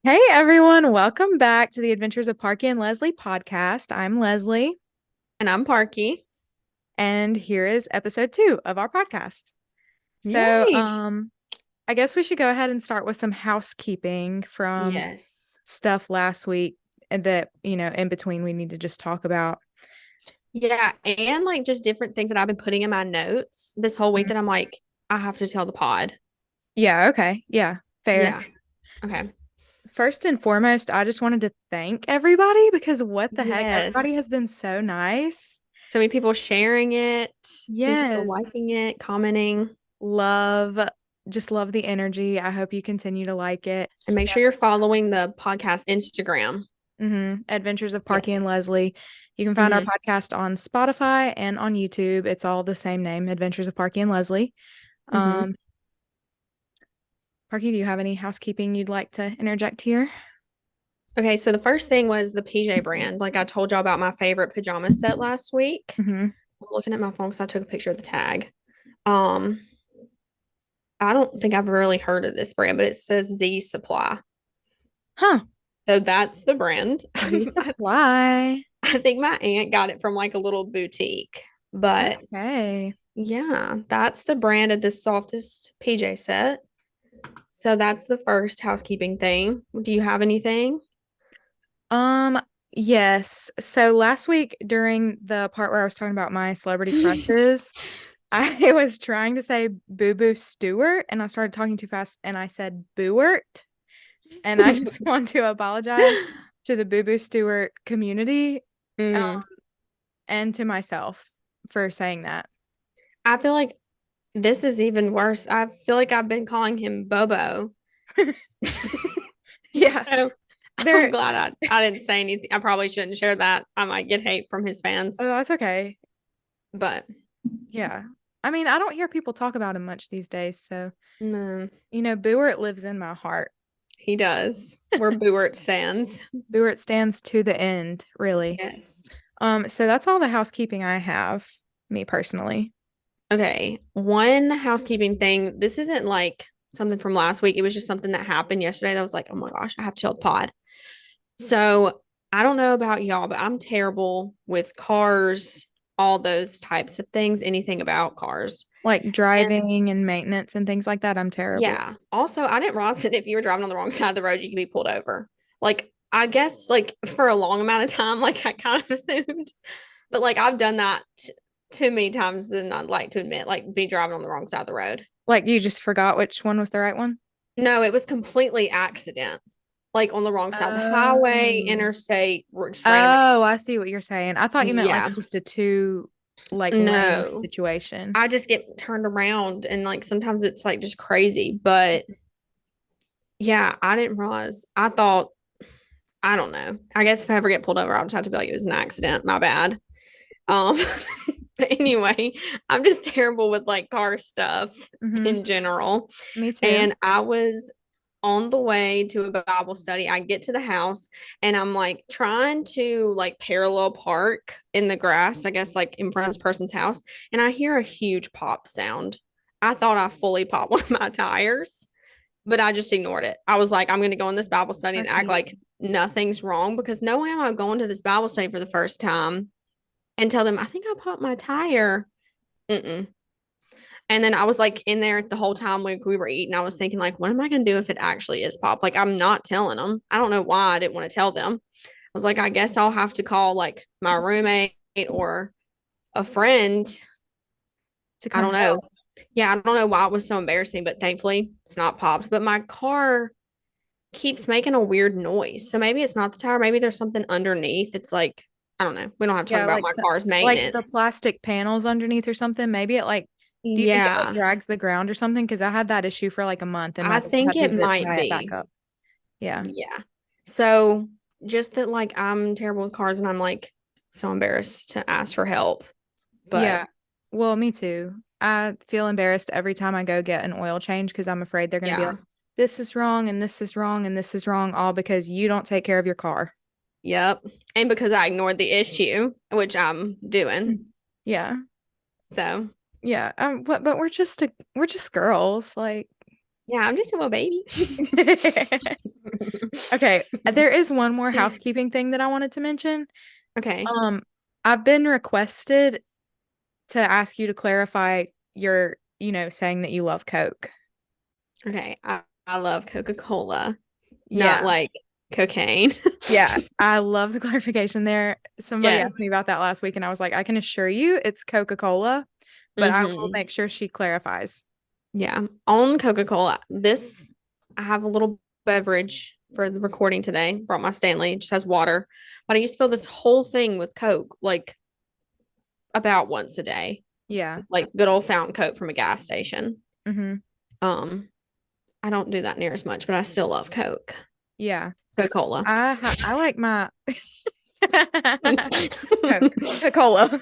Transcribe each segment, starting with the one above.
Hey everyone, welcome back to the Adventures of Parky and Leslie podcast. I'm Leslie, And I'm Parky. and here is episode 2 of our podcast. So, Yay. I guess we should go ahead and start with some housekeeping from Yes. stuff last week and that, in between we need to just talk about. Yeah. And like just different things that I've been putting in my notes this whole week Mhm. that I'm like, I have to tell the pod. Yeah, okay. Yeah, fair. Yeah. Okay. First and foremost, I just wanted to thank everybody because what the heck, everybody Yes. has been so nice. So many people sharing it, so many people Yes. liking it, commenting. Love, just love the energy. I hope you continue to like it. And make So, sure you're following the podcast Instagram. Adventures of Parky and Yes. Leslie. You can find our Hmm. podcast on Spotify and on YouTube. It's all the same name, Adventures of Parky and Leslie. Hmm. Um, Parky, do you have any housekeeping you'd like to interject here? Okay, so the first thing was the PJ brand. Like I told y'all about my favorite pajama set last week. Hmm. I'm looking at my phone because I took a picture of the tag. Um, I don't think I've really heard of this brand, but it says Z Supply. Huh. So that's the brand. Z Supply. I think my aunt got it from like a little boutique. But Okay. yeah, that's the brand of the softest PJ set. So that's the first housekeeping thing. Do you have anything? Um, yes. So last week during the part where I was talking about my celebrity crushes, I was trying to say Boo Boo Stewart and I started talking too fast and I said boowert. And I just want to apologize to the Boo Boo Stewart community, um, Mm. and to myself for saying that. I feel like this is even worse. I feel like I've been calling him Bobo. Yeah, So I'm there. glad I didn't say anything. I probably shouldn't share that. I might get hate from his fans. Oh, that's okay. But Yeah. I mean, I don't hear people talk about him much these days, so no, Boowert lives in my heart. he does. We're boowert stands. Boowert stands to the end, really. Yes. So that's all the housekeeping I have, me personally. Okay. One housekeeping thing. This isn't like something from last week. It was just something that happened yesterday that was like, oh my gosh, I have to tell the pod. So I don't know about y'all, but I'm terrible with cars, all those types of things, anything about cars. Like And driving and maintenance and things like that, I'm terrible. yeah. Also, I didn't realize that if you were driving on the wrong side of the road, you could be pulled over. Like, I guess, like, for a long amount of time, like, I kind of assumed. But, like, I've done that too many times than I'd like to admit, like, be driving on the wrong side of the road. Like you just forgot which one was the right one? No, it was completely accident, like, on the wrong side of the highway, Oh. interstate, just random. Oh, I see what you're saying. I thought you meant like Yeah. just a two like lane No, situation. I just get turned around and, like, sometimes it's, like, just crazy. But, yeah, I didn't realize. I thought I don't know. I guess if I ever get pulled over, I'll just have to be like, it was an accident. My bad. Um, but anyway, I'm just terrible with like car stuff Hmm. in general. Me too. And I was on the way to a Bible study. I get to the house and I'm like trying to like parallel park in the grass, I guess like in front of this person's house. And I hear a huge pop sound. I thought I fully popped one of my tires, but I just ignored it. I was like, I'm going to go in this Bible study and act Parky. like nothing's wrong because no way am I going to this Bible study for the first time and tell them, I think I popped my tire. Mm-mm. And then I was like in there the whole time when we were eating. I was thinking, like, what am I going to do if it actually is pop? Like, I'm not telling them. I don't know why I didn't want to tell them. I was like, I guess I'll have to call like my roommate or a friend. To I come don't know. help. Yeah, I don't know why it was so embarrassing, but thankfully it's not popped. But my car keeps making a weird noise. So maybe it's not the tire. Maybe there's something underneath. It's like, I don't know. We don't have to talk Yeah, about my car's like the maintenance. plastic panels underneath or something. Maybe it like do you think it like Yeah, drags the ground or something? Because I had that issue for like a month and I my dad think had to it zip might tie it back be. up. Yeah. Yeah. So just that, like, I'm terrible with cars and I'm like so embarrassed to ask for help. But Yeah. Well, me too. I feel embarrassed every time I go get an oil change because I'm afraid they're going to be yeah, like, this is wrong and this is wrong and this is wrong, all because you don't take care of your car. yep. And because I ignored the issue, which I'm doing. Yeah. So Yeah. But we're just girls. Like, Yeah, I'm just a little baby. Okay, there is one more housekeeping thing that I wanted to mention. Okay. Um, I've been requested to ask you to clarify your, saying that you love Coke. Okay. I love Coca-Cola, not Yeah. like cocaine. Yeah, I love the clarification there. Somebody asked me Yes. about that last week, and I was like, I can assure you it's Coca-Cola, but I will Mm-hmm. make sure she clarifies. Yeah. On Coca-Cola. I have a little beverage for the recording today. Brought my Stanley. It just has water. But I used to fill this whole thing with Coke, like about once a day. Yeah. Like good old fountain Coke from a gas station. Mm-hmm. Um, I don't do that near as much, but I still love Coke. Yeah. Coca-Cola. I like my Coke. Coca-Cola.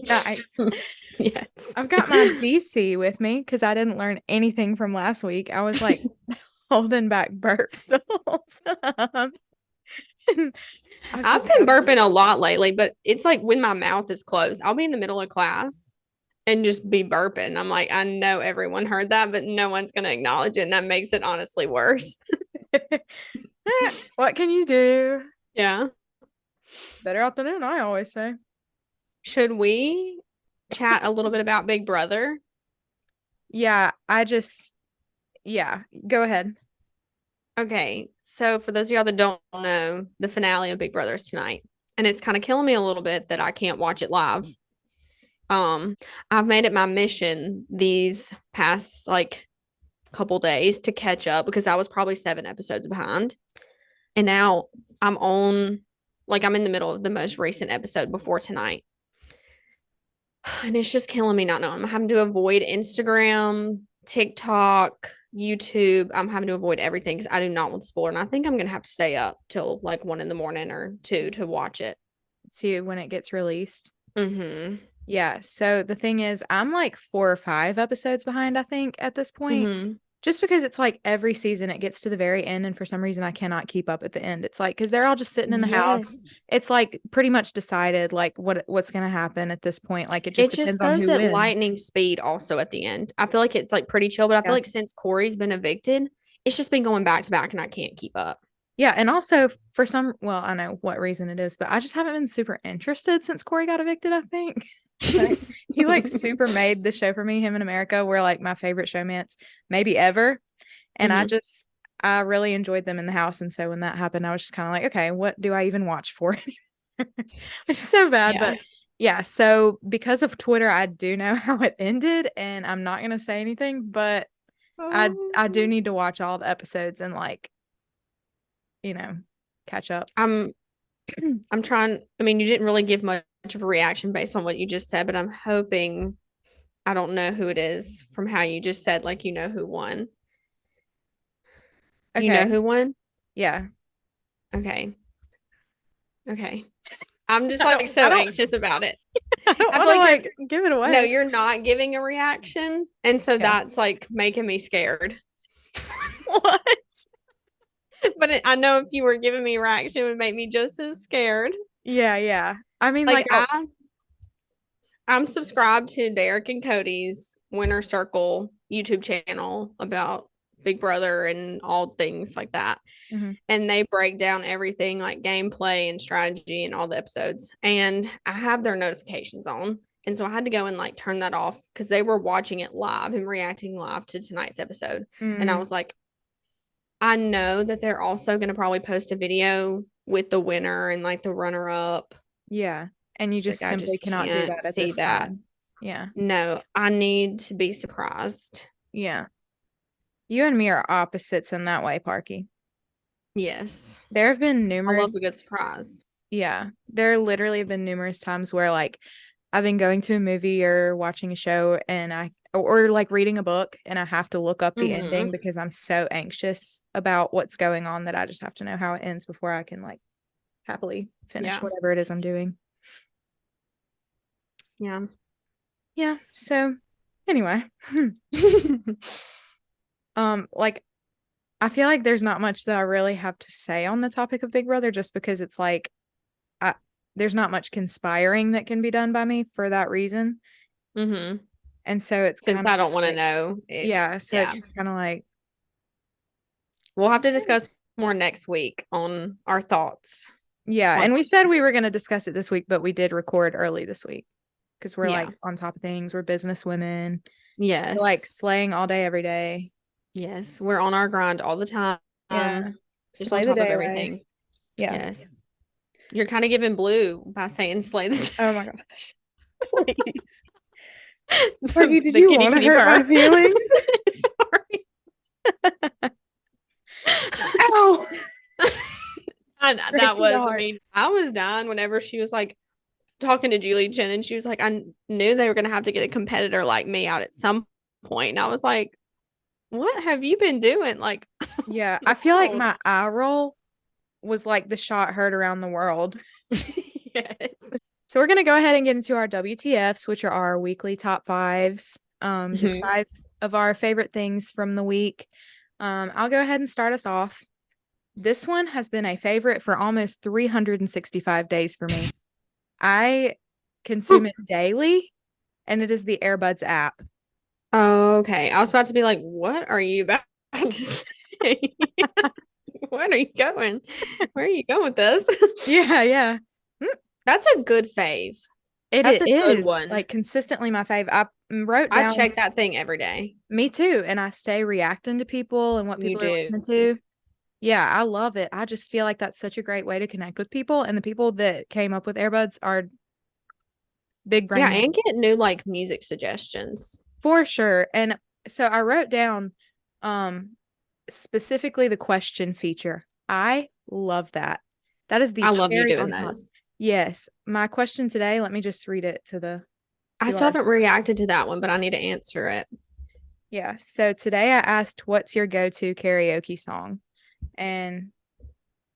Nice. Yes. I've got my DC with me because I didn't learn anything from last week. I was like holding back burps the whole time. And I've I've just been got burping a lot lately, but it's like when my mouth is closed, I'll be in the middle of class and just be burping. I'm like, I know everyone heard that, but no one's going to acknowledge it. And that makes it honestly worse. what can you do? Yeah. Better afternoon, I always say. Should we chat a little bit about Big Brother? Yeah, yeah, go ahead. Okay. So, for those of y'all that don't know, the finale of Big Brother is tonight. And it's kind of killing me a little bit that I can't watch it live. Um, I've made it my mission these past like couple days to catch up because I was probably 7 episodes behind. And now I'm on, like, I'm in the middle of the most recent episode before tonight. And it's just killing me not knowing. I'm having to avoid Instagram, TikTok, YouTube. I'm having to avoid everything because I do not want the spoiler. And I think I'm going to have to stay up till like 1 in the morning or two to watch it. See when it gets released. Mm Yeah, so the thing is, I'm like 4 or 5 episodes behind, I think, at this hmm. point. Mm hmm. Just because it's like every season it gets to the very end, and for some reason I cannot keep up at the end. It's like because they're all just sitting in the house. Yes. It's like pretty much decided like what's gonna happen at this point. Like it just It just depends on goes who at wins. lightning speed also at the end. I feel like it's like pretty chill, but I feel Yeah. like since Corey's been evicted, it's just been going back to back and I can't keep up. Yeah, and also for some, well, I know what reason it is, but I just haven't been super interested since Corey got evicted, I think. Like, he like super made the show for me, him in America were like my favorite showmates maybe ever. And Hmm. I really enjoyed them in the house. And so when that happened, I was just kind of like, okay, what do I even watch for anymore? It's just so bad. Yeah. But yeah, so because of Twitter, I do know how it ended, and I'm not gonna say anything, but I do Um, need to watch all the episodes and like, you know, catch up. I'm I'm trying. I mean, you didn't really give much of a reaction based on what you just said, but I'm hoping I don't know who it is from how you just said, like, you know who won. You know Okay. who won? Yeah. Okay. Okay. I'm just I don't like I so don't anxious about it. I don't I want feel to like like give it no, away. you're not giving a reaction. And so Yeah. that's like making me scared. What? But I know if you were giving me a reaction, it would make me just as scared. Yeah, yeah. I mean, Like like, I'll, I'm subscribed to Derek and Cody's Winner Circle YouTube channel about Big Brother and all things like that. mhm. And they break down everything like gameplay and strategy and all the episodes. And I have their notifications on. And so I had to go and like turn that off because they were watching it live and reacting live to tonight's episode. And I Mm, was like, I know that they're also going to probably post a video with the winner and like the runner up. yeah. And you Like, just I simply just cannot do can't that at see this that. time. Yeah. No, I need to be surprised. Yeah. You and me are opposites in that way, Parky. Yes. There have been I love a numerous, good surprise. yeah, there literally have been numerous times where like I've been going to a movie or watching a show and or like reading a book and I have to look up the ending Mm-hmm. because I'm so anxious about what's going on that I just have to know how it ends before I can like happily finish Yeah. whatever it is I'm doing. Yeah. Yeah. So anyway, like I feel like there's not much that I really have to say on the topic of Big Brother just because it's like I there's not much conspiring that can be done by me for that reason. Mm-hmm. And so it's Since kind of I don't just want to like, know it. yeah, so it's Yeah. just kind of like, We'll have to discuss more next week on our thoughts yeah. on And we said we were going to discuss it this week, but we did record early this week because we're yeah. like on top of things. We're business women. We're like Yes. slaying all day, every day. Yes. We're on our grind all the time. Yeah. Just on Slay the top of day away. everything. Yeah. Yes. You're kind of giving blue by saying slay the Oh my gosh. Please. Parky, did the you kitty want to kitty hurt purr. my feelings? Sorry. Ow! Straight That to the was, I heart. mean, I was dying whenever she was like talking to Julie Chen and she was like, I knew they were going to have to get a competitor like me out at some point. And I was like, what have you been doing? Like, Yeah, I feel like Lord. my eye roll was like the shot heard around the world. Yes. So we're gonna go ahead and get into our WTFs, which are our weekly top fives. Just Mhm. five of our favorite things from the week. I'll go ahead and start us off. This one has been a favorite for almost 365 days for me. I consume it daily, and it is the Airbuds app. Okay. I was about to be like, what are you about to say? Where are you going? Where are you going with this? Yeah, yeah. Mm, That's a good fave. That's it a good is one. like consistently my fave. I wrote I down check that thing every day. me too, and I stay reacting to people and what You people are do. listening to. Yeah, I love it. I just feel like that's such a great way to connect with people, and the people that came up with Airbuds are big Yeah, brain and names get new like music suggestions. for sure. And so I wrote down um specifically the question feature. I love that. That is the I love you cherry doing on top. those. Yes, my question today, let me just read it to the I to still our haven't reacted to that one, but I need to answer it. yeah. So today I asked what's your go-to karaoke song? And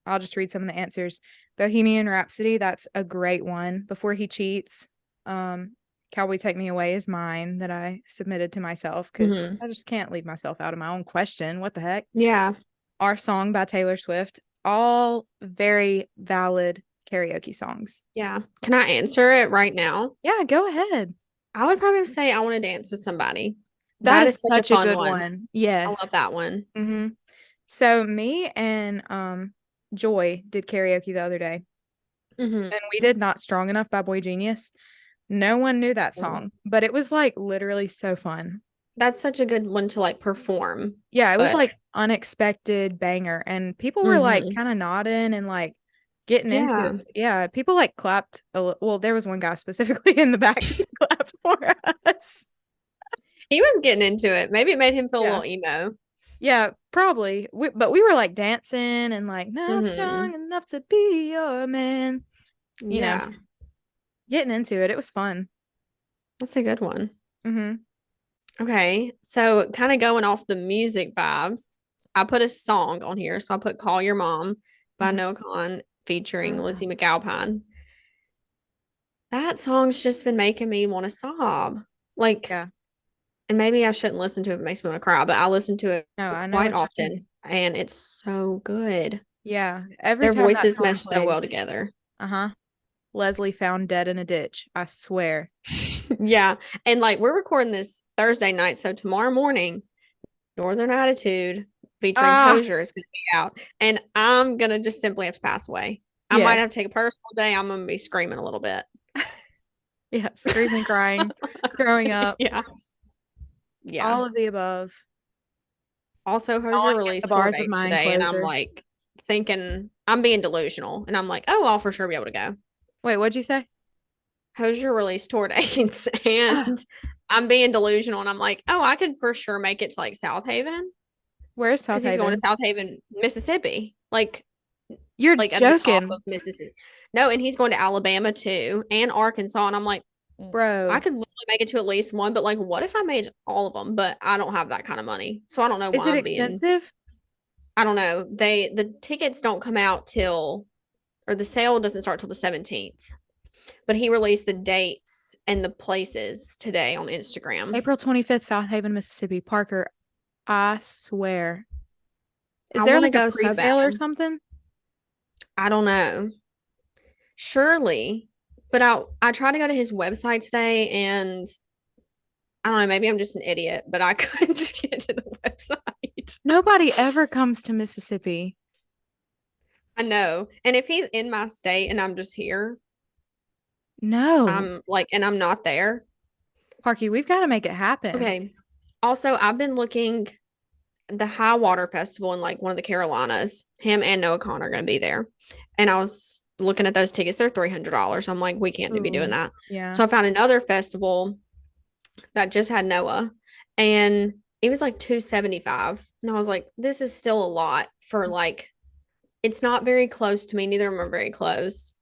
I'll just read some of the answers. Bohemian Rhapsody, that's a great one. Before He Cheats, um, Cowboy Take Me Away is mine that I submitted to myself because Hmm. I just can't leave myself out of my own question. What the heck? Yeah. Our Song by Taylor Swift, all very valid karaoke songs. Yeah. Can I answer it right now? Yeah, go ahead. I would probably say I want to dance with somebody. That That is is such a such a fun good one. one. I love Yes. that one. Mm-hmm. So me and Joy did karaoke the other day, Hmm. and we did Not Strong Enough by Boy Genius. No one knew that song, but it was like literally so fun. That's such a good one to like perform. Yeah, it was But like unexpected banger, and people were like hmm kind of nodding and like getting into yeah, it. Yeah, people like clapped. Well, there was one guy specifically in the back that clapped for us. he was getting into it. Maybe it made him feel a Yeah, little emo. yeah, probably. But we were like dancing and like not Hmm. strong enough to be your man. You know, Yeah, getting into it. It was fun. that's a good one. Hmm. Okay, so kind of going off the music vibes, I put a song on here. So I put "Call Your Mom" by Hmm. Noah Kahan featuring Lizzie McAlpine. That song's just been making me want to sob. Like, Yeah. and maybe I shouldn't listen to it. It makes me want to cry, but I listen to it No, I know quite what you're often, saying. and it's so good. Yeah. Every Their time that voices song mesh so well plays. together. Uh-huh. Leslie found dead in a ditch. I swear. Yeah. And like we're recording this Thursday night. So tomorrow morning, Northern Attitude featuring Ah, Hosier is going to be out. And I'm going to just simply have to pass away. I might have to yes. take a personal day. I'm going to be screaming a little bit. Yeah. Screaming, crying, throwing up, Yeah. Yeah. all of the above. Also, Hosier Gnawing at the released tour bars of dates my today. And I'm enclosure. like thinking, I'm being delusional. And I'm like, oh, I'll for sure be able to go. Wait, what'd you say? Hosier released tour dates. Ah, And I'm being delusional. And I'm like, oh, I could for sure make it to like South Haven where's because South he's going to Haven? South Haven, Mississippi. You're Like at the top of joking, Mississippi. No, and he's going to Alabama too and Arkansas. And I'm like, I bro. could literally make it to at least one, but like, what if I made all of them? But I don't have that kind of money. So I don't know Is why it I'm being, expensive? I don't know. The tickets don't come out till, or the sale doesn't start till the 17th. But he released the dates and the places today on Instagram. April 25th, South Haven, Mississippi. Parker, I swear. Is I there want to like a go so pre-sale or bad. something? I don't know. Surely. But I tried to go to his website today and I don't know, maybe I'm just an idiot, but I couldn't get to the website. Nobody ever comes to Mississippi. I know. And if he's in my state and I'm just here, No. I'm like, and I'm not there. Parky, we've got to make it happen. Okay. Also, I've been looking the High Water Festival in like one of the Carolinas. Him and Noah Khan are going to be there. And I was looking at those tickets. They're $300. I'm like, we can't be doing Ooh, that. yeah. So I found another festival that just had Noah, and it was like 275. And I was like, this is still a lot for like, it's not very close to me. Neither of them are very close.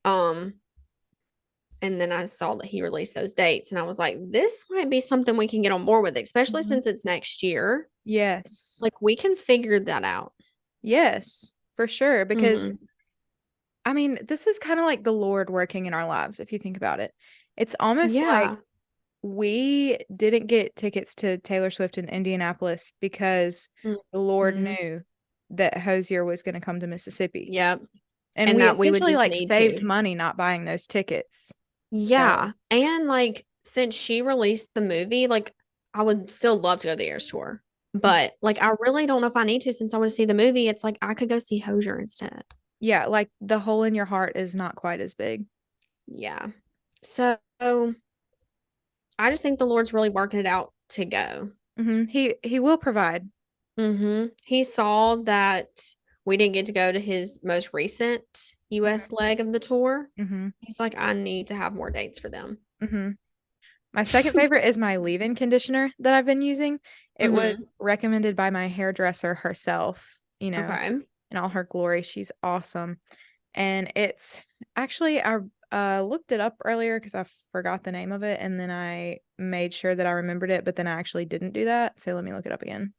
Um, and then I saw that he released those dates, and I was like, this might be something we can get on board with, especially Mhm. since it's next year. Yes. Like, we can figure that out. Yes, for sure. Because, Hmm. I mean, this is kind of like the Lord working in our lives, if you think about it. It's almost like Yeah. we didn't get tickets to Taylor Swift in Indianapolis because the Lord Hmm. knew that Hosier was going to come to Mississippi. Yep. And And we that we would essentially just like need saved to. money not buying those tickets. So, Yeah. And like, since she released the movie, like, I would still love to go to the Eras tour. But like, I really don't know if I need to since I want to see the movie. It's like I could go see Hosier instead. yeah, like the hole in your heart is not quite as big. Yeah. So I just think the Lord's really working it out to go. He will provide. He saw that we didn't get to go to his most recent US hmm leg of the tour. hmm He's like, I need to have more dates for them. hmm My second favorite is my leave-in conditioner that I've been using. It was Hmm. recommended by my hairdresser herself, Okay. in all her glory. She's awesome. And it's actually, I looked it up earlier because I forgot the name of it, and then I made sure that I remembered it, but then I actually didn't do that. So let me look it up again.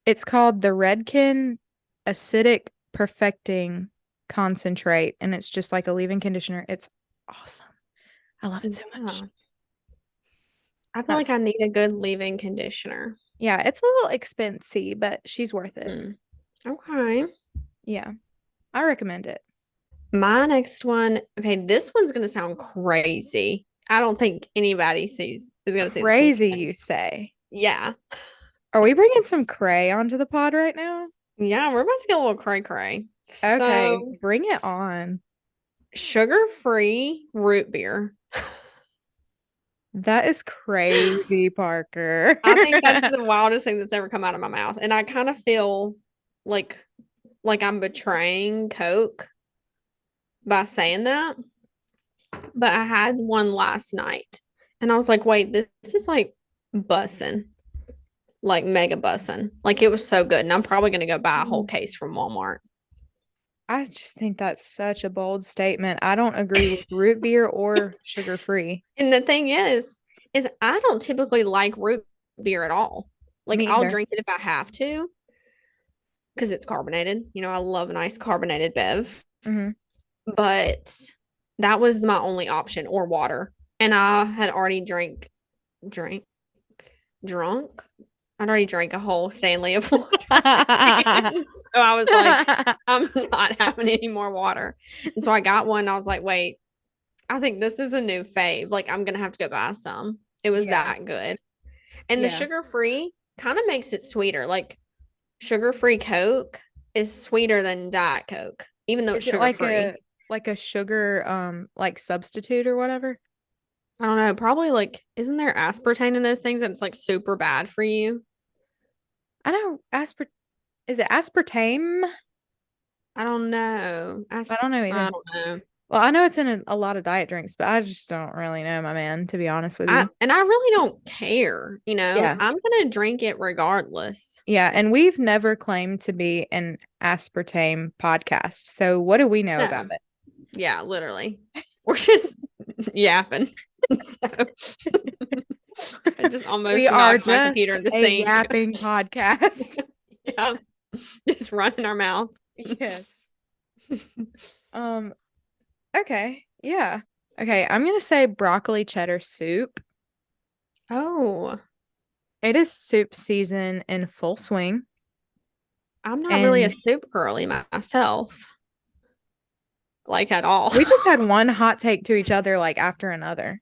It's called the Redken Acidic Perfecting Concentrate, and it's just like a leave-in conditioner. It's awesome. I love it so much. Yeah. I feel like That's I need a good leave-in conditioner. Yeah, it's a little expensive, but she's worth it. Mm. Okay. Yeah, I recommend it. My next one, okay, this one's gonna sound crazy. I don't think anybody is gonna say the same Crazy, thing. you say. Yeah. Are we bringing some cray onto the pod right now? Yeah, we're about to get a little cray cray. Okay, So, bring it on. sugar-free root beer. That is crazy, Parker. I think that's the wildest thing that's ever come out of my mouth. And I kind of feel like I'm betraying Coke by saying that. But I had one last night and I was like, wait, this is like bussin', like mega bussin'. Like it was so good. And I'm probably gonna go buy a whole case from Walmart. I just think that's such a bold statement. I don't agree with root beer or sugar free. And the thing is I don't typically like root beer at all. Like Me I'll either. drink it if I have to because it's carbonated. I love a nice carbonated bev. hmm But that was my only option or water. And I had already drank, drunk. I'd already drank a whole Stanley of water. So I was like, I'm not having any more water. And so I got one. I was like, wait, I think this is a new fave. Like, I'm going to have to go buy some. It was Yeah. that good. And the Yeah. sugar free kind of makes it sweeter. Like, sugar free Coke is sweeter than Diet Coke, even though it's Is it sugar free. like a sugar like substitute or whatever? I don't know. Probably like, isn't there aspartame in those things and it's like super bad for you? I know is it aspartame? I don't know. I don't know I either. don't know. Well, I know it's in a lot of diet drinks, but I just don't really know, my man, to be honest with you. I really don't care. Yeah. I'm gonna drink it regardless. Yeah, and we've never claimed to be an aspartame podcast. So what do we know about No. it? Yeah, literally. We're just yapping. So I just We almost are knocked my just computer in the a sink. yapping podcast. Yeah. Just running our mouth. Yes. Um, okay. Yeah. Okay, I'm gonna say broccoli cheddar soup. Oh, It is soup season in full swing. I'm not really a And soup girly myself, like at all. we just had one hot take to each other like after another.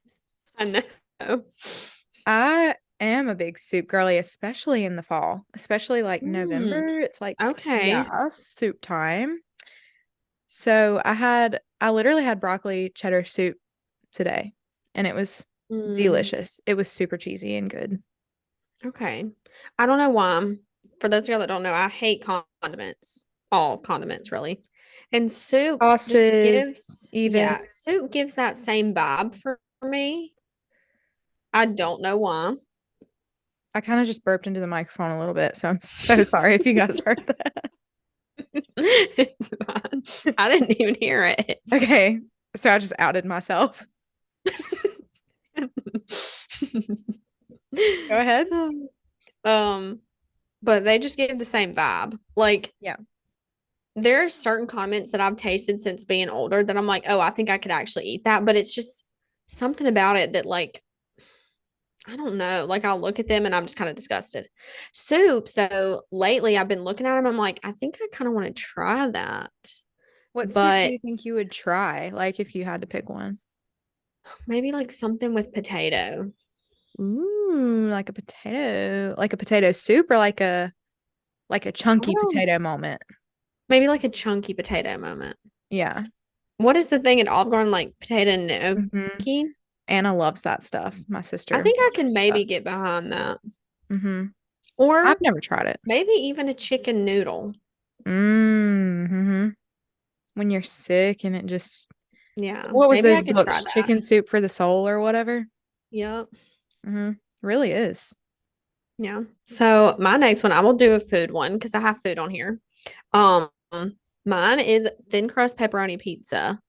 I know. I am a big soup girly, especially in the fall, especially like Mm, November. It's like, okay. yeah, soup time. So I literally had broccoli cheddar soup today, and it was Mm, delicious. It was super cheesy and good. okay. I don't know why. For those of y'all that don't know, I hate condiments. All condiments, really. And soup just Sauces, gives, even. yeah, soup gives that same vibe for me. I don't know why. I kind of just burped into the microphone a little bit, so I'm so sorry if you guys heard that. It's fine. I didn't even hear it. Okay, so I just outed myself. Go ahead. Um, but they just give the same vibe. Like Yeah. there are certain condiments that I've tasted since being older that I'm like, oh, I think I could actually eat that. But it's just something about it that like I don't know. Like I'll look at them and I'm just kind of disgusted. Soups, though, lately I've been looking at them. I'm like, I think I kind of want to try that. What soup do But you think you would try, like if you had to pick one? maybe like something with potato. Ooh, like a potato soup or like a I chunky don't potato moment. maybe like a chunky potato moment. Yeah. What is the thing at Olive Garden like potato Hmm. gnocchi? Anna loves that stuff. My I sister think I loves can that stuff. maybe get behind that. Hmm. Or I've never tried it. maybe even a chicken noodle. Mm-hmm. When you're sick and it just, Yeah, what was maybe those I could try books? that. Chicken Soup for the Soul or whatever? Yep. Hmm. Really is. Yeah. So my next one, I will do a food one because I have food on here. Um, mine is thin crust pepperoni pizza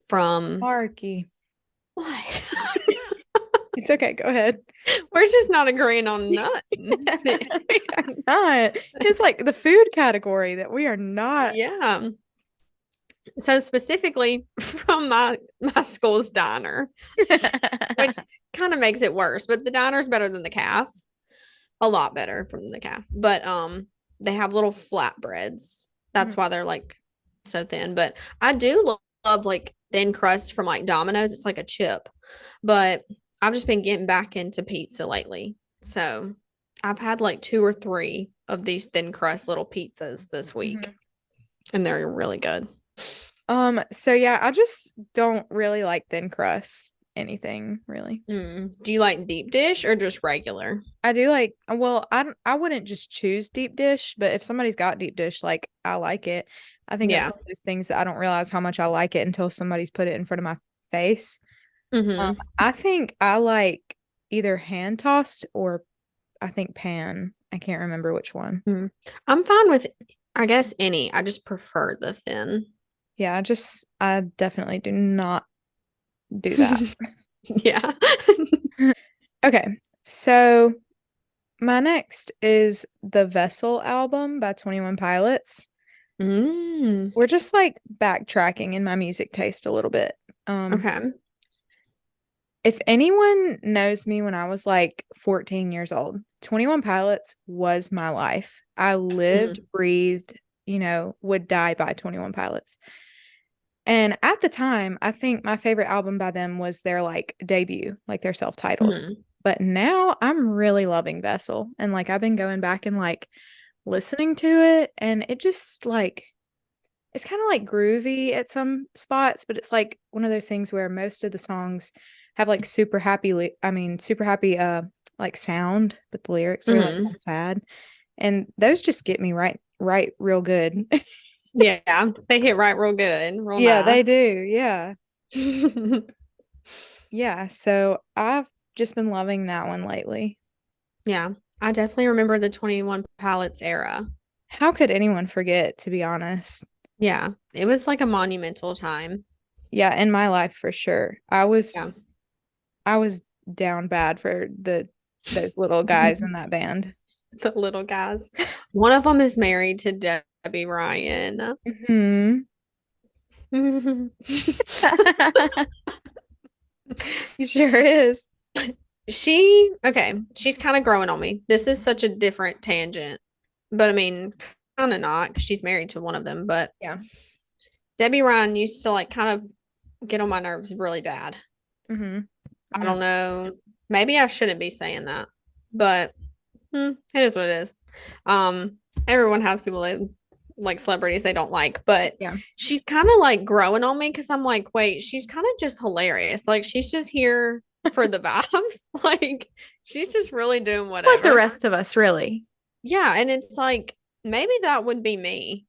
from Parky. what? It's okay. Go ahead. We're just not agreeing on nothing. We are not. It's like the food category that we are not. Yeah. So specifically from my school's diner, which kind of makes it worse, but the diner's better than the calf. A lot better from the calf. But they have little flatbreads. That's Mhm. why they're like so thin. But I do love like thin crust from like Domino's. It's like a chip. But I've just been getting back into pizza lately. So I've had like two or three of these thin crust little pizzas this week, Mhm. and they're really good. So yeah, I just don't really like thin crust anything, really. Do you like deep dish or just regular? I do like, well, I wouldn't just choose deep dish, but if somebody's got deep dish, like I like it. I think that's Yeah. one of those things that I don't realize how much I like it until somebody's put it in front of my face. Um, Mm-hmm. I think I like either hand tossed or I think pan. I can't remember which one. Mm. I'm fine with, I guess, any. I just prefer the thin. Yeah, I definitely do not do that. Yeah. Okay, so my next is the Vessel album by 21 Pilots. Mm. We're just like backtracking in my music taste a little bit. Um, Okay. if anyone knows me when I was like 14 years old, 21 Pilots was my life. I lived, Mm. breathed, would die by 21 Pilots. And at the time, I think my favorite album by them was their like debut, like their self-titled. Mm. But now I'm really loving Vessel. And like I've been going back and like listening to it and it just like it's kind of like groovy at some spots, but it's like one of those things where most of the songs have like super happy like sound, but the lyrics are like Mm. sad. And those just get me right real good. Yeah. They hit right real good, real Yeah, they nice. do. Yeah. Yeah, so I've just been loving that one lately. Yeah. I definitely remember the 21 Pilots era. How could anyone forget, to be honest? Yeah. It was like a monumental time. Yeah, in my life for sure. Yeah. I was down bad for the those little guys in that band. The little guys. One of them is married to Debbie Ryan. Hmm. He sure is. She's kind of growing on me. This is such a different tangent, but I mean, kind of not because she's married to one of them. But Yeah. Debbie Ryan used to like kind of get on my nerves really bad. Hmm. I don't know. Maybe I shouldn't be saying that. But it is what it is. Everyone has people they like celebrities they don't like, but Yeah. she's kind of like growing on me because I'm like, wait, she's kind of just hilarious. Like she's just here for the vibes. Like she's just really doing It's like the whatever. rest of us, really. Yeah, and it's like maybe that would be me.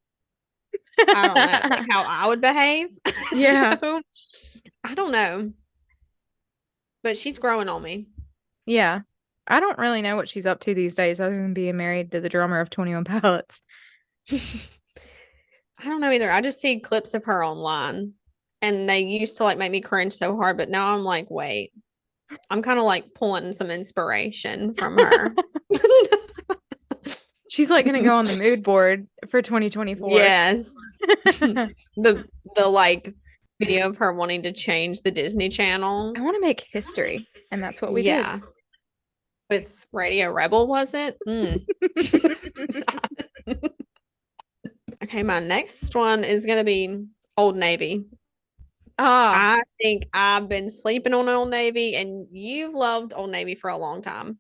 I don't know, like how I would behave. Yeah. So I don't know, but she's growing on me. Yeah. I don't really know what she's up to these days other than being married to the drummer of 21 Pilots. I don't know either. I just see clips of her online and they used to like make me cringe so hard, but now I'm like, wait, I'm kind of like pulling some inspiration from her. She's like gonna go on the mood board for 2024. Yes. The like video of her wanting to change the Disney Channel. I want to make history, and that's what we did. Yeah. With Radio Rebel, was it? Okay, my next one is gonna be Old Navy. Ah, I think I've been sleeping on Old Navy, and you've loved Old Navy for a long time.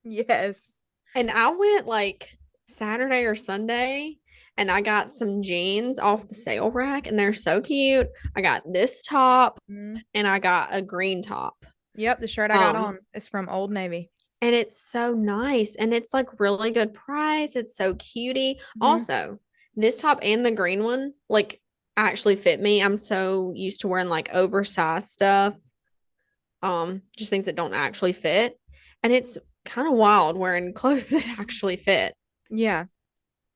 yes. And I went like Saturday or Sunday, and I got some jeans off the sale rack, and they're so cute. I got this top, Mhm. and I got a green top. Yep, the shirt I got Um, on is from Old Navy. and it's so nice, and it's like really good price. It's so cutie. Hmm. Also, this top and the green one like actually fit me. I'm so used to wearing like oversized stuff, just things that don't actually fit, and it's kind of wild wearing clothes that actually fit. Yeah,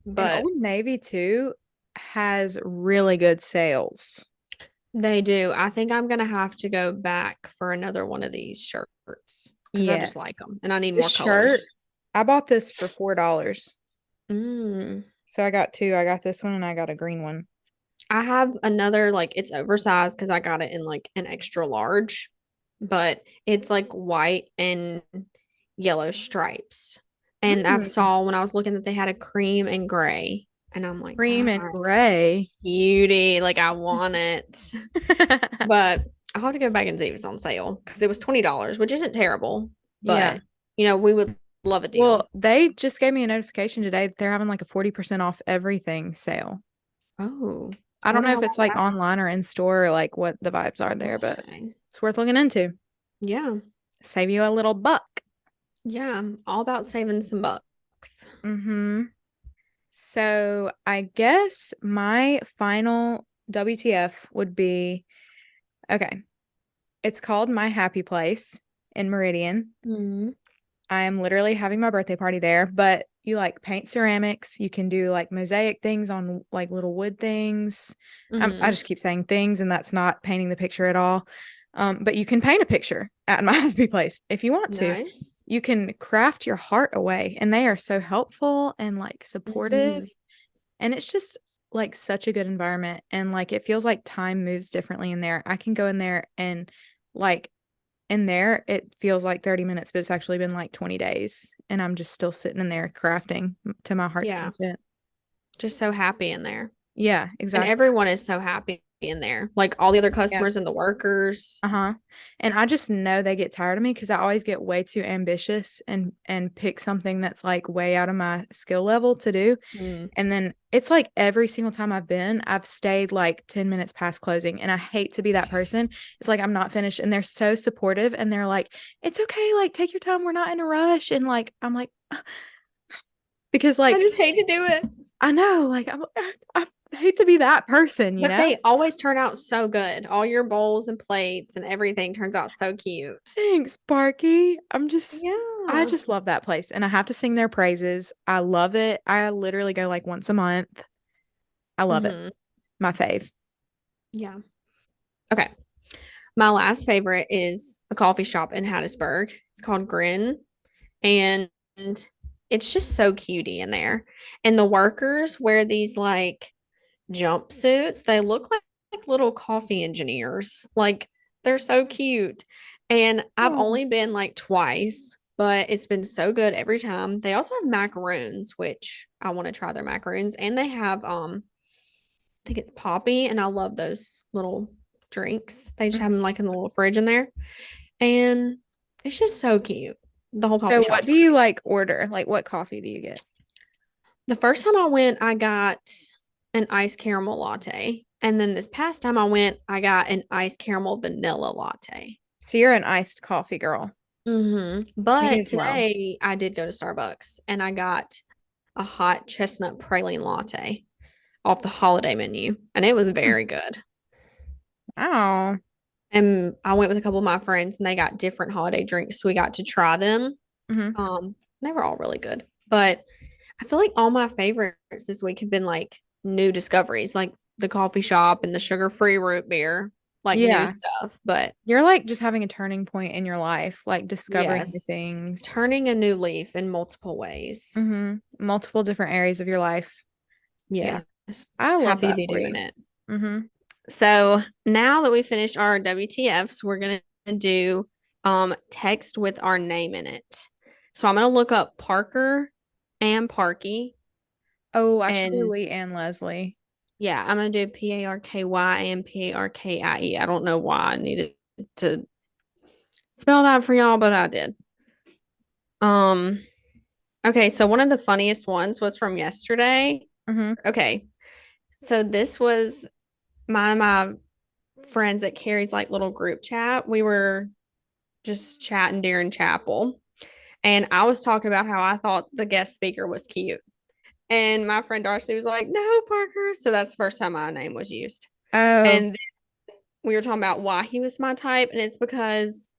and But Old Navy too has really good sales. they do. I think I'm gonna have to go back for another one of these shirts because I just like Yes. them and I need This more shirt, colors. I bought this for $4. Mm. So I got two. I got this one and I got a green one. I have another like it's oversized because I got it in like an extra large, but it's like white and yellow stripes. And I Mm. saw when I was looking that they had a cream and gray, and I'm like, Cream and that's gray. cutie. Like I want it. But I'll have to go back and see if it's on sale because it was $20, which isn't terrible. Yeah. But we would love a deal. Well, they just gave me a notification today that they're having like a 40% off everything sale. Oh, I I don't wonder know how if much it's like that's online or in store or like what the vibes are there, but okay. it's worth looking into. Yeah. Save you a little buck. Yeah. I'm all about saving some bucks. Mm-hmm. So I guess my final WTF would be okay. It's called My Happy Place in Meridian. Mm-hmm. I am literally having my birthday party there, but you like paint ceramics. You can do like mosaic things on like little wood things. I Mm-hmm. just keep saying things, and that's not painting the picture at all. But you can paint a picture at my happy place if you want to. Nice. You can craft your heart away, and they are so helpful and like supportive. Mm-hmm. And it's just like such a good environment. And like it feels like time moves differently in there. I can go in there and like in there, it feels like 30 minutes, but it's actually been like 20 days. And I'm just still sitting in there crafting to my heart's Yeah. content. Just so happy in there. Yeah, And exactly. everyone is so happy in there. Like all the other Yeah. customers and the workers. Uh-huh. And I just know they get tired of me because I always get way too ambitious and pick something that's like way out of my skill level to do. Mm. And then it's like every single time I've been, I've stayed like 10 minutes past closing. And I hate to be that person. It's like I'm not finished. And they're so supportive and they're like, it's okay, like take your time. We're not in a rush. And like I'm like because I like just hate to do it. I know, like I hate to be that person, you But know? they always turn out so good. All your bowls and plates and everything turns out so cute. Thanks, Parky. I Yeah. just love that place and I have to sing their praises. I love it. I literally go like once a month. I love it. Mm-hmm. My fave. Yeah. Okay. My last favorite is a coffee shop in Hattiesburg. It's called Grin. And it's just so cutie in there. And the workers wear these like jumpsuits. They look like little coffee engineers. Like they're so cute. And I've Oh. only been like twice, but it's been so good every time. They also have macaroons, which I want to try their macaroons. And they have I think it's poppy, and I love those little drinks. They just have them like in the little fridge in there. And it's just so cute. the whole coffee So what shop's do you great. like order? Like what coffee do you get? The first time I went, I got an iced caramel latte. And then this past time I went, I got an iced caramel vanilla latte. So you're an iced coffee girl. Me But as well. today I did go to Starbucks and I got a hot chestnut praline latte off the holiday menu, and it was Hmm. very good. Oh. And I went with a couple of my friends, and they got different holiday drinks, so we got to try them. Hmm. They were all really good, but I feel like all my favorites this week have been like new discoveries, like the coffee shop and the sugar-free root beer, like new Yeah. stuff. But You're like just having a turning point in your life, like discovering new yes, things. turning a new leaf in multiple ways. Multiple different areas of your life. Yeah. Yes, I love happy to that be for doing you. it. Hmm. So now that we finished our WTFs, we're gonna do text with our name in it. So I'm gonna look up Parker and Parky, Oh, I should do and Lee and Leslie. yeah, I'm gonna do Parky and Parkie. I don't know why I needed to spell that for y'all, but I did. Um, okay, so one of the funniest ones was from yesterday. Hmm. Okay, so this was my friends at Carrie's like little group chat. We were just chatting during chapel. And I was talking about how I thought the guest speaker was cute. And my friend Darcy was like, no, Parker. So that's the first time my name was used. Oh, And we were talking about why he was my type. And it's because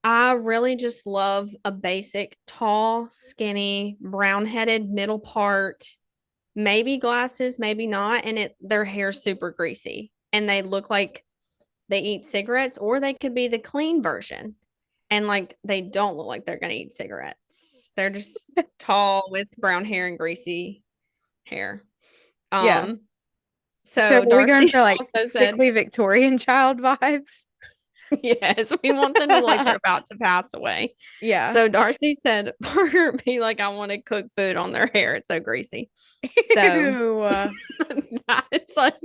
I really just love a basic, tall, skinny, brown headed middle part, maybe glasses, maybe not. And their hair's super greasy. And they look like they eat cigarettes, or they could be the clean version. And like they don't look like they're gonna eat cigarettes. They're just tall with brown hair and greasy hair. yeah. Um, So so are we going Darcy for like also said, sickly Victorian child vibes? yes, we want them to look like they're about to pass away. Yeah. So Darcy said, Parker be like, I want to cook food on their hair. It's so greasy. So Ew. that's like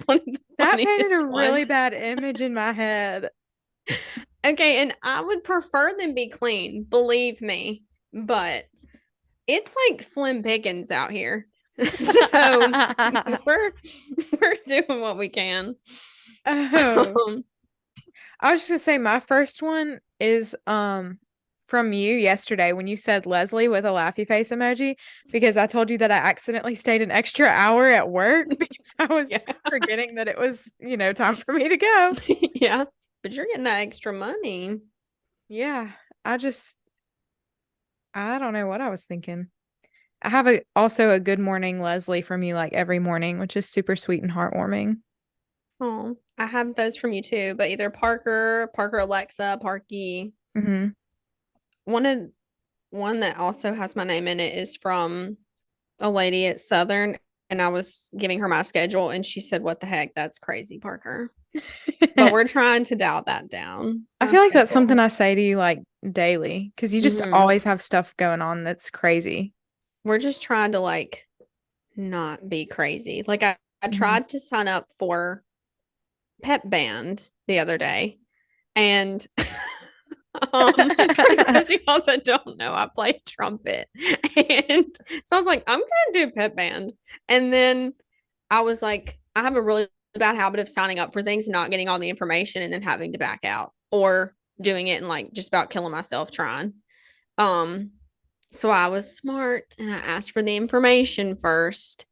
one of the That painted a funniest really ones. bad image in my head. Okay, and I would prefer them be clean, believe me, but it's like slim pickings out here. So we're we're doing what we can. Oh, Um, I was just gonna say my first one is from you yesterday when you said Leslie with a laughy face emoji because I told you that I accidentally stayed an extra hour at work because I was yeah. forgetting that it was, time for me to go. Yeah. But you're getting that extra money. Yeah, I just I don't know what I was thinking. I have a also a good morning Leslie from you like every morning, which is super sweet and heartwarming. Oh, I have those from you too, but either Parker Alexa, Parky. Hmm. One of one that also has my name in it is from a lady at Southern, and I was giving her my schedule, and she said, "What the heck? That's crazy, Parker." But we're trying to dial that down. I My feel like that's something schedule. I say to you like daily because you just Hmm. always have stuff going on that's crazy. We're just trying to like not be crazy. Like I Hmm. tried to sign up for pep band the other day, and for those of y'all that don't know, I play trumpet. And so I was like, I'm gonna do pep band. And then I was like, I have a really bad habit of signing up for things, not getting all the information, and then having to back out or doing it and like just about killing myself trying. Um, so I was smart and I asked for the information first.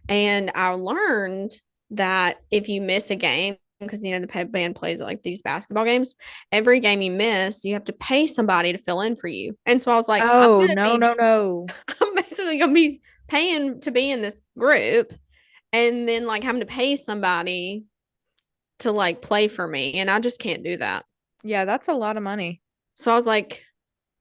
And I learned that if you miss a game, because the pep band plays like these basketball games, every game you miss, you have to pay somebody to fill in for you. And so I was like, Oh, no, no, no. I'm basically gonna be paying to be in this group and then like having to pay somebody to like play for me. And I just can't do that. Yeah, that's a lot of money. So I was like,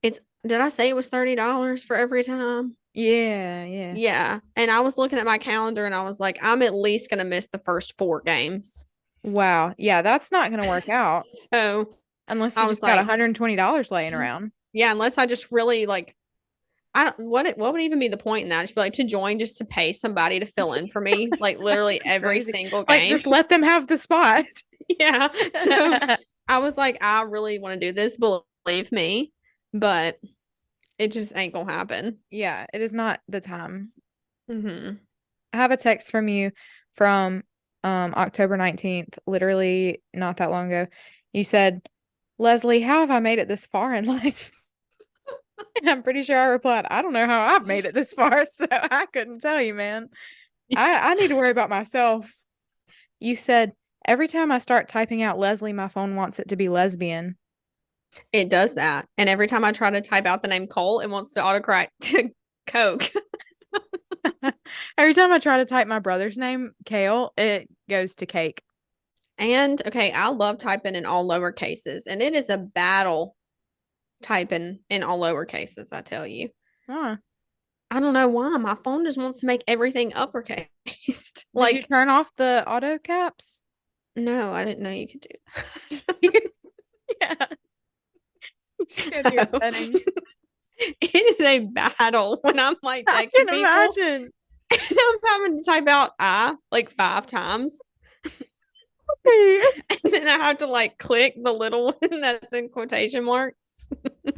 it's did I say it was $30 for every time? Yeah, yeah. Yeah. And I was looking at my calendar and I was like, I'm at least going to miss the first four games. Wow. Yeah, that's not going to work out So unless you I was just got like, $120 laying around. yeah, unless I just really like, I don't, what would even be the point in that? Just be like to join just to pay somebody to fill in for me, like literally every Crazy. single Like, game. just let them have the spot. Yeah. So I was like, I really want to do this, believe me. but it just ain't gonna happen. Yeah, it is not the time. Hmm. I have a text from you from October 19th, literally not that long ago. You said, Leslie, how have I made it this far in life? And I'm pretty sure I replied, I don't know how I've made it this far, so I couldn't tell you, man. I need to worry about myself. You said, every time I start typing out Leslie, my phone wants it to be lesbian. It does that. And every time I try to type out the name Cole, it wants to autocorrect to Coke. Every time I try to type my brother's name, Kale, it goes to cake. And okay, I love typing in all lower cases, and it is a battle typing in all lower cases, I tell you. Huh. I don't know why. My phone just wants to make everything uppercase. Did you Like, turn off the auto caps? no, I didn't know you could do Yeah. Just go to your that. settings. It is a battle when I'm like I can texting people imagine. and I'm having to type out I like 5 times. You And then I have to like click the little one that's in quotation marks. can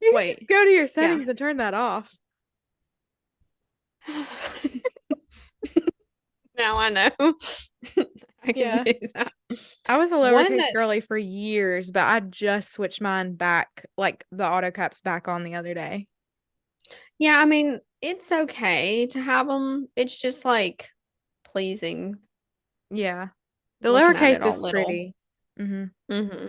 just Wait, go to your yeah. settings and turn that off. Now I know I can Yeah. do that. I was a One lowercase that, girly for years, but I just switched mine back, like the auto caps back on the other day. yeah, I mean, it's okay to have them. It's just like pleasing Yeah. The looking at it lowercase all is little. pretty. Hmm. Hmm.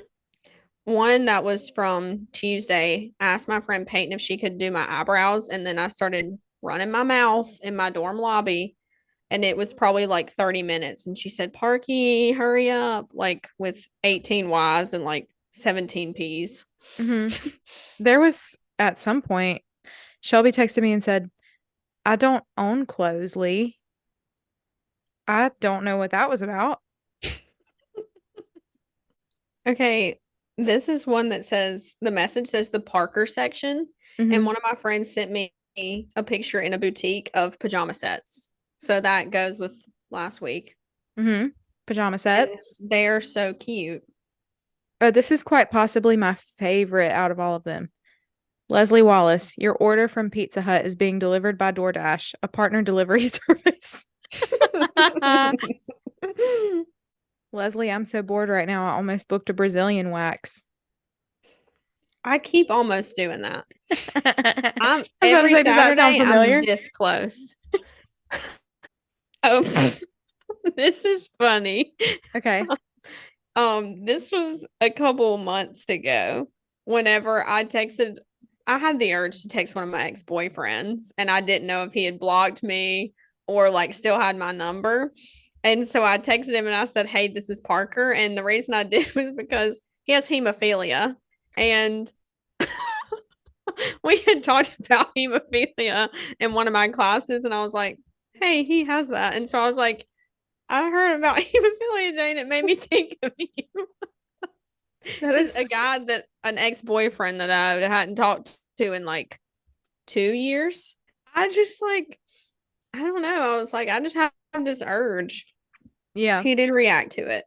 One that was from Tuesday. I asked my friend Peyton if she could do my eyebrows, and then I started running my mouth in my dorm lobby, and it was probably like 30 minutes. And she said, Parky, hurry up, like with 18 Y's and like 17 P's. Hmm. There was at some point, Shelby texted me and said, I don't own clothes, Lee. I don't know what that was about. Okay, this is one that says the message says the Parker section, and Hmm. one of my friends sent me a picture in a boutique of pajama sets. So that goes with last week. Hmm. Pajama And sets. they're so cute. Oh, this is quite possibly my favorite out of all of them. Leslie Wallace, your order from Pizza Hut is being delivered by DoorDash, a partner delivery service. Leslie, I'm so bored right now. I almost booked a Brazilian wax. I keep almost doing that. I I'm was about to every say, does that sound Saturday, I'm familiar? this close. Oh, this is funny. Okay. This was a couple months ago. Whenever I had the urge to text one of my ex-boyfriends, and I didn't know if he had blocked me or like still had my number. And so I texted him and I said, Hey, this is Parker. And the reason I did was because he has hemophilia. And we had talked about hemophilia in one of my classes, and I was like, Hey, he has that. And so I was like, I heard about hemophilia today, and it made me think of you. That Because a is, guy that an ex-boyfriend that I hadn't talked to in like 2 years. I just like, I don't know. I was like, I just have this urge. yeah. He did react to it,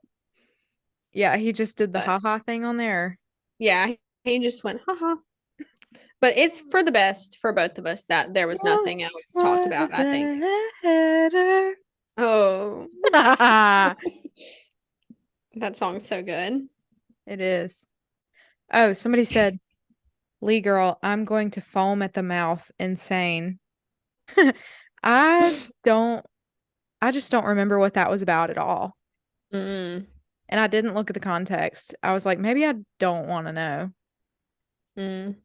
Yeah, he just did the but haha thing on there. yeah, he just went, haha. But it's for the best for both of us that there was nothing Once else talked was about, I think. better. Oh, that song's so good. It is. Oh, somebody said, Lee girl, I'm going to foam at the mouth. Insane. I don't, I just don't remember what that was about at all. Mm, And I didn't look at the context. I was like, maybe I don't want to know. mm,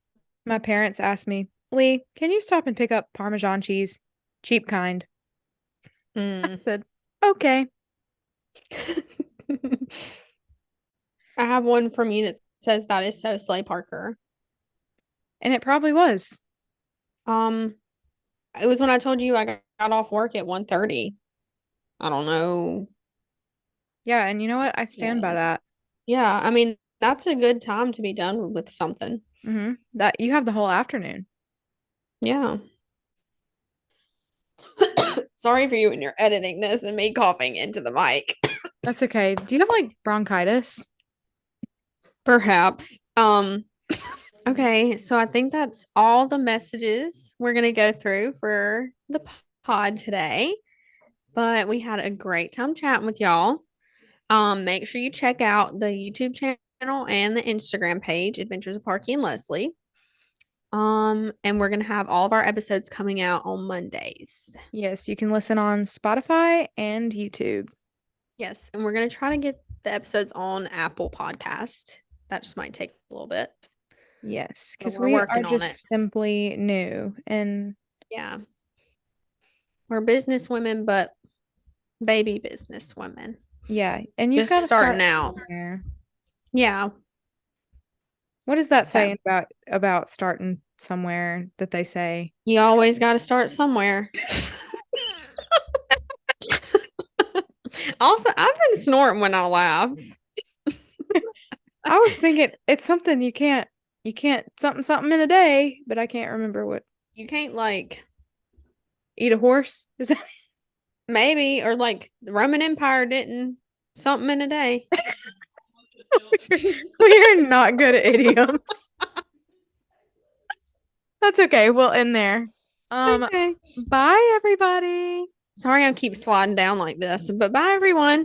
My parents asked me, Lee, can you stop and pick up Parmesan cheese? Cheap kind. I mm. said, okay. I have one from you that says that is so Slay Parker. And it probably was. Um, it was when I told you I got off work at 1:30. I don't know. Yeah. And you know what? I stand by Yeah. that. Yeah, I mean, that's a good time to be done with something. That you have the whole afternoon. Yeah. Sorry for you when you're editing this and me coughing into the mic. That's okay. Do you have like bronchitis? Perhaps. Okay, so I think that's all the messages we're going to go through for the pod today. But we had a great time chatting with y'all. Make sure you check out the YouTube channel and the Instagram page, Adventures of Parky and Leslie. And we're gonna have all of our episodes coming out on Mondays. Yes, you can listen on Spotify and YouTube. Yes, and we're gonna try to get the episodes on Apple Podcast. That just might take a little bit, Yes, but because we're we are working on it. just simply new and Yeah, we're business women, but baby business women. yeah, and you've Just got to starting start out. somewhere. Yeah. What is that So saying about starting somewhere that they say? you always got to start somewhere. Also, I've been snorting when I laugh. I was thinking it's something you can't something in a day, but I can't remember what. You can't like Eat a horse? Is that maybe or like the Roman Empire didn't something in a day. we are not good at idioms. That's okay. We'll end there. Um, Okay. bye everybody. Sorry I keep sliding down like this, but bye everyone.